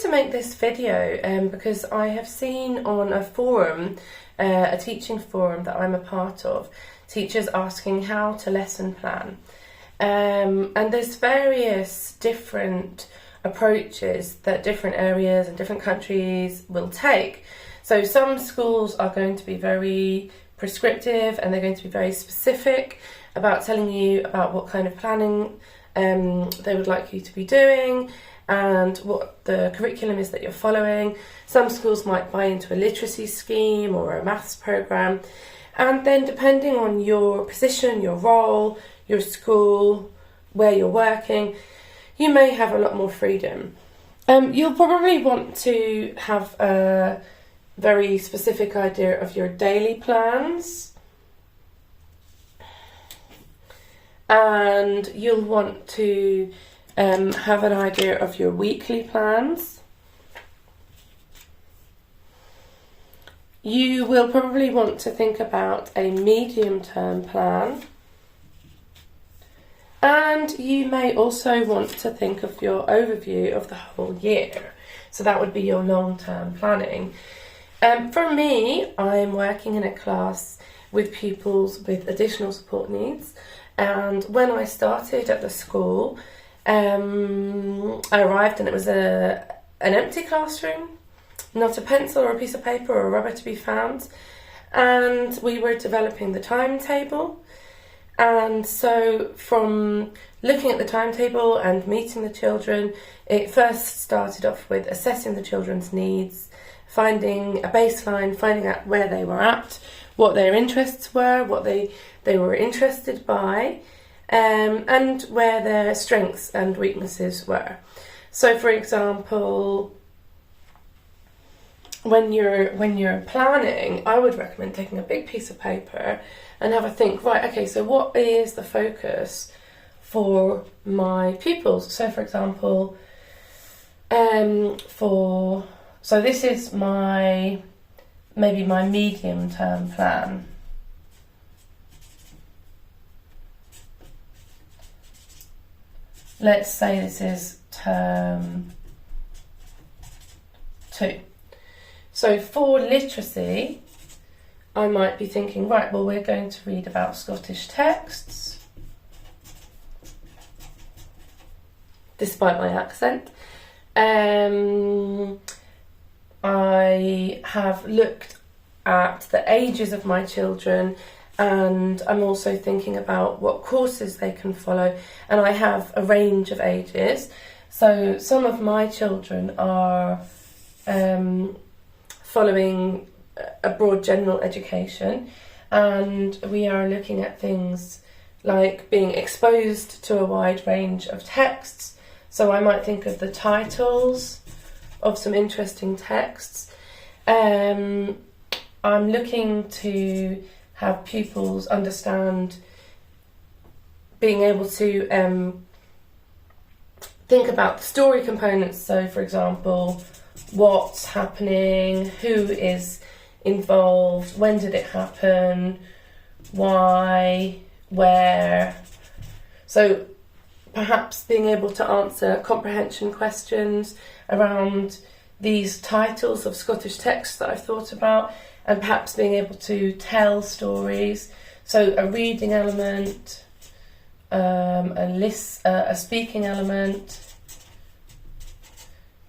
to make this video because I have seen on a forum, a teaching forum that I'm a part of, teachers asking how to lesson plan. And there's various different approaches that different areas and different countries will take. So some schools are going to be very prescriptive and they're going to be very specific about telling you about what kind of planning they would like you to be doing and what the curriculum is that you're following. Some schools might buy into a literacy scheme or a maths programme, and then depending on your position, your role, your school, where you're working, you may have a lot more freedom. You'll probably want to have a very specific idea of your daily plans, and you'll want to have an idea of your weekly plans. You will probably want to think about a medium-term plan, and you may also want to think of your overview of the whole year. So that would be your long-term planning. For me, I'm working in a class with pupils with additional support needs, and when I started at the school, I arrived and it was an empty classroom, not a pencil or a piece of paper or a rubber to be found, and we were developing the timetable. And so from looking at the timetable and meeting the children, it first started off with assessing the children's needs, finding a baseline, finding out where they were at, what their interests were, what they were interested by, and where their strengths and weaknesses were. So for example, when you're planning, I would recommend taking a big piece of paper and have a think, right, okay, so what is the focus for my pupils? So for example, so this is maybe my medium-term plan. Let's say this is term 2. So for literacy, I might be thinking, right, well, we're going to read about Scottish texts, despite my accent. I have looked at the ages of my children, and I'm also thinking about what courses they can follow, and I have a range of ages. So some of my children are following a broad general education, and we are looking at things like being exposed to a wide range of texts. So I might think of the titles of some interesting texts. I'm looking to have pupils understand being able to think about the story components. So for example, what's happening, who is involved, when did it happen, why, where. So perhaps being able to answer comprehension questions around these titles of Scottish texts that I've thought about, and perhaps being able to tell stories. So a reading element, a speaking element,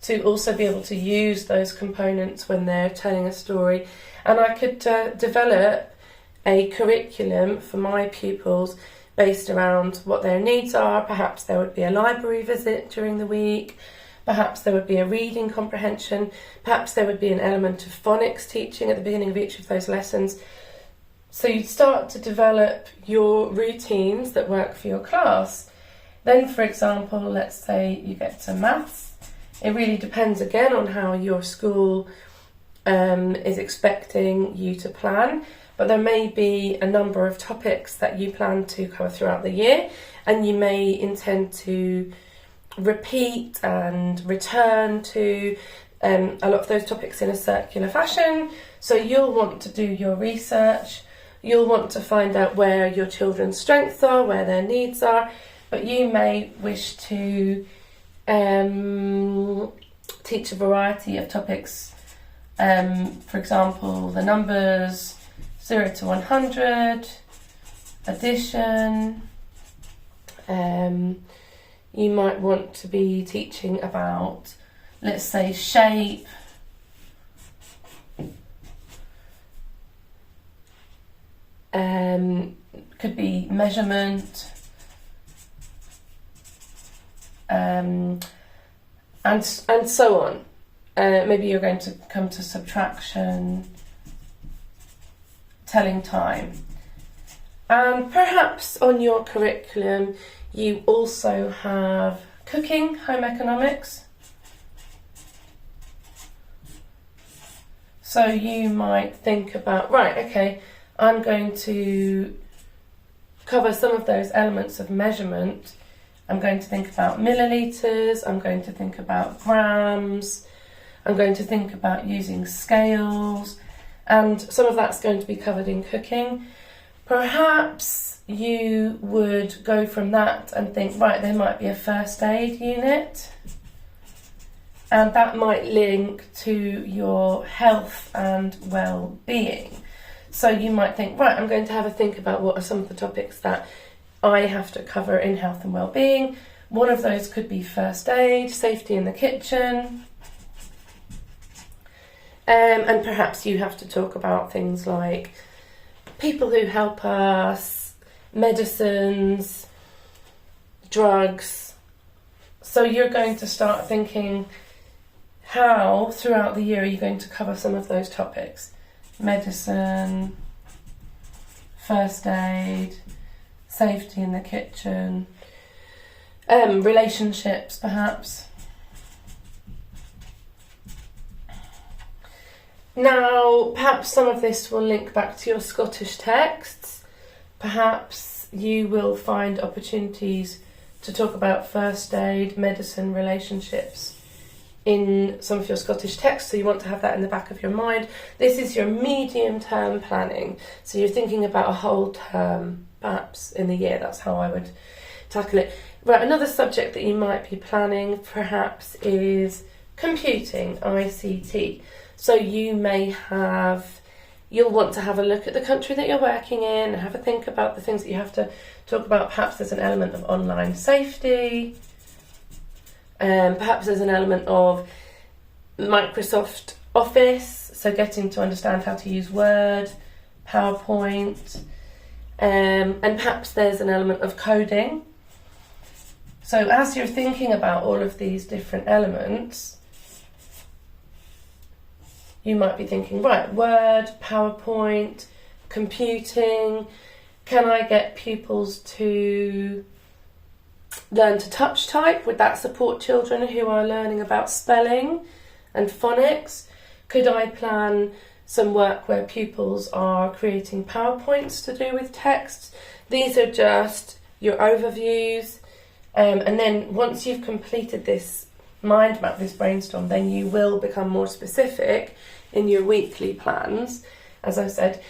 to also be able to use those components when they're telling a story. And I could develop a curriculum for my pupils based around what their needs are. Perhaps there would be a library visit during the week, perhaps there would be a reading comprehension, perhaps there would be an element of phonics teaching at the beginning of each of those lessons. So you'd start to develop your routines that work for your class. Then, for example, let's say you get to maths. It really depends again on how your school is expecting you to plan, but there may be a number of topics that you plan to cover throughout the year, and you may intend to repeat and return to a lot of those topics in a circular fashion. So you'll want to do your research, you'll want to find out where your children's strengths are, where their needs are, but you may wish to teach a variety of topics. For example, the numbers 0 to 100, addition. You might want to be teaching about, let's say, shape. Could be measurement. And so on. Maybe you're going to come to subtraction, telling time. And perhaps on your curriculum you also have cooking, home economics. So you might think about, right, okay, I'm going to cover some of those elements of measurement. I'm going to think about millilitres, I'm going to think about grams, I'm going to think about using scales, and some of that's going to be covered in cooking. Perhaps you would go from that and think, right, there might be a first aid unit, and that might link to your health and well-being. So you might think, right, I'm going to have a think about what are some of the topics that I have to cover in health and well-being. One of those could be first aid, safety in the kitchen. And perhaps you have to talk about things like people who help us, medicines, drugs. So you're going to start thinking, how throughout the year are you going to cover some of those topics? Medicine, first aid, safety in the kitchen, relationships perhaps. Now, perhaps some of this will link back to your Scottish texts. Perhaps you will find opportunities to talk about first aid, medicine, relationships in some of your Scottish texts, so you want to have that in the back of your mind. This is your medium-term planning, so you're thinking about a whole term, perhaps, in the year. That's how I would tackle it. Right, another subject that you might be planning, perhaps, is computing, ICT. So you'll want to have a look at the country that you're working in and have a think about the things that you have to talk about. Perhaps there's an element of online safety. Perhaps there's an element of Microsoft Office, so getting to understand how to use Word, PowerPoint, and perhaps there's an element of coding. So as you're thinking about all of these different elements, you might be thinking, right, Word, PowerPoint, computing. Can I get pupils to learn to touch type? Would that support children who are learning about spelling and phonics? Could I plan some work where pupils are creating PowerPoints to do with text? These are just your overviews. And then once you've completed this mind map, this brainstorm, then you will become more specific in your weekly plans, as I said.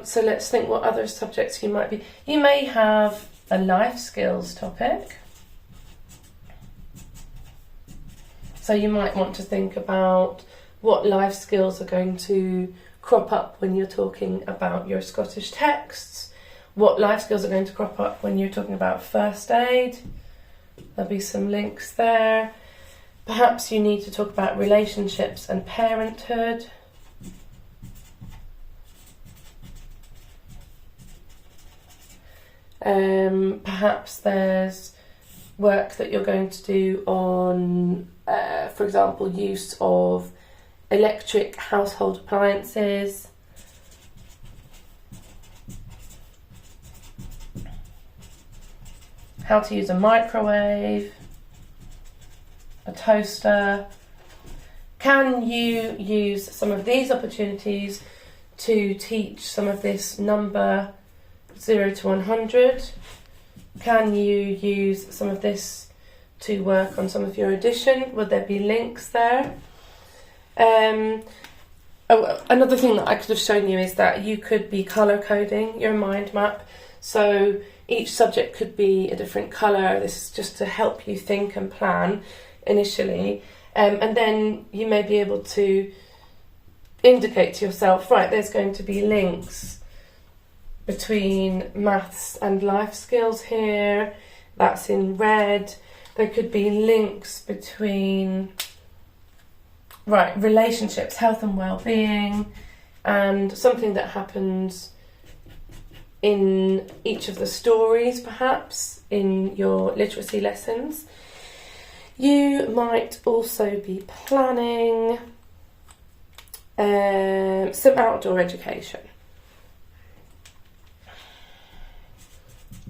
So let's think what other subjects you might be. You may have a life skills topic. So you might want to think about what life skills are going to crop up when you're talking about your Scottish texts, what life skills are going to crop up when you're talking about first aid. There'll be some links there. Perhaps you need to talk about relationships and parenthood. Perhaps there's work that you're going to do on, for example, use of electric household appliances. How to use a microwave, a toaster. Can you use some of these opportunities to teach some of this number 0 to 100? Can you use some of this to work on some of your addition? Would there be links there? Another thing that I could have shown you is that you could be colour coding your mind map. So each subject could be a different colour. This is just to help you think and plan initially. And then you may be able to indicate to yourself, right, there's going to be links between maths and life skills here. That's in red. There could be links between, right, relationships, health and well-being, and something that happens in each of the stories, perhaps, in your literacy lessons. You might also be planning some outdoor education.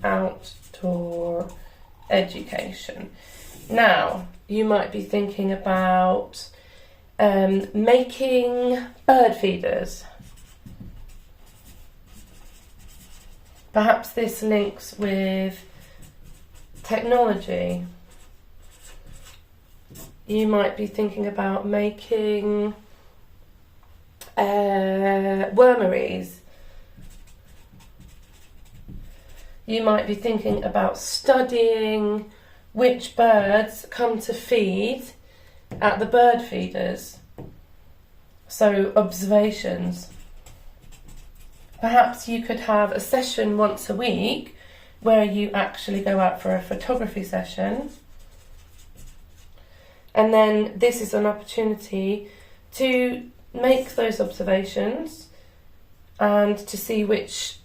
Outdoor education. Now, you might be thinking about making bird feeders. Perhaps this links with technology. You might be thinking about making wormeries. You might be thinking about studying which birds come to feed at the bird feeders. So observations. Perhaps you could have a session once a week where you actually go out for a photography session. And then this is an opportunity to make those observations and to see which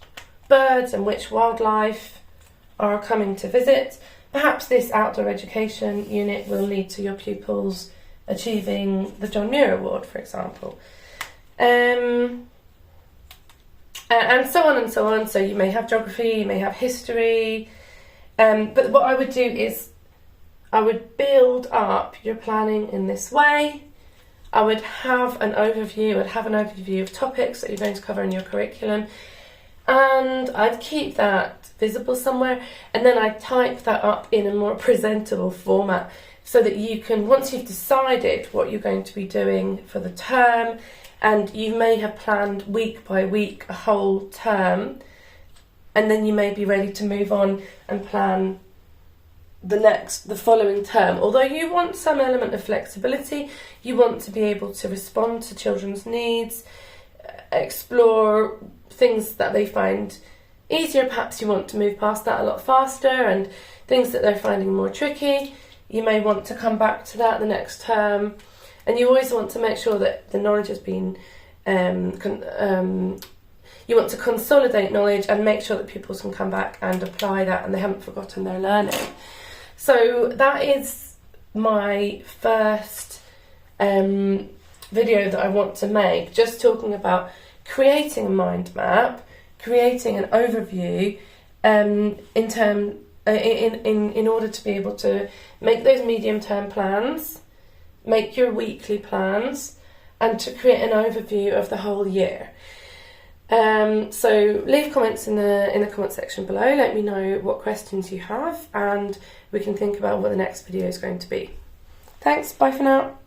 birds and which wildlife are coming to visit. Perhaps this outdoor education unit will lead to your pupils achieving the John Muir Award, for example. And so on and so on. So you may have geography, you may have history. But what I would do is I would build up your planning in this way. I would have an overview. Of topics that you're going to cover in your curriculum. And I'd keep that visible somewhere. And then I'd type that up in a more presentable format so that you can, once you've decided what you're going to be doing for the term, and you may have planned week by week a whole term, and then you may be ready to move on and plan the following term. Although you want some element of flexibility, you want to be able to respond to children's needs, explore things that they find easier. Perhaps you want to move past that a lot faster, and things that they're finding more tricky, you may want to come back to that the next term. And you always want to make sure that the knowledge has been, you want to consolidate knowledge and make sure that pupils can come back and apply that and they haven't forgotten their learning. So that is my first video that I want to make, just talking about creating a mind map, creating an overview in order to be able to make those medium-term plans, make your weekly plans, and to create an overview of the whole year. So leave comments in the comment section below. Let me know what questions you have, and we can think about what the next video is going to be. Thanks, bye for now.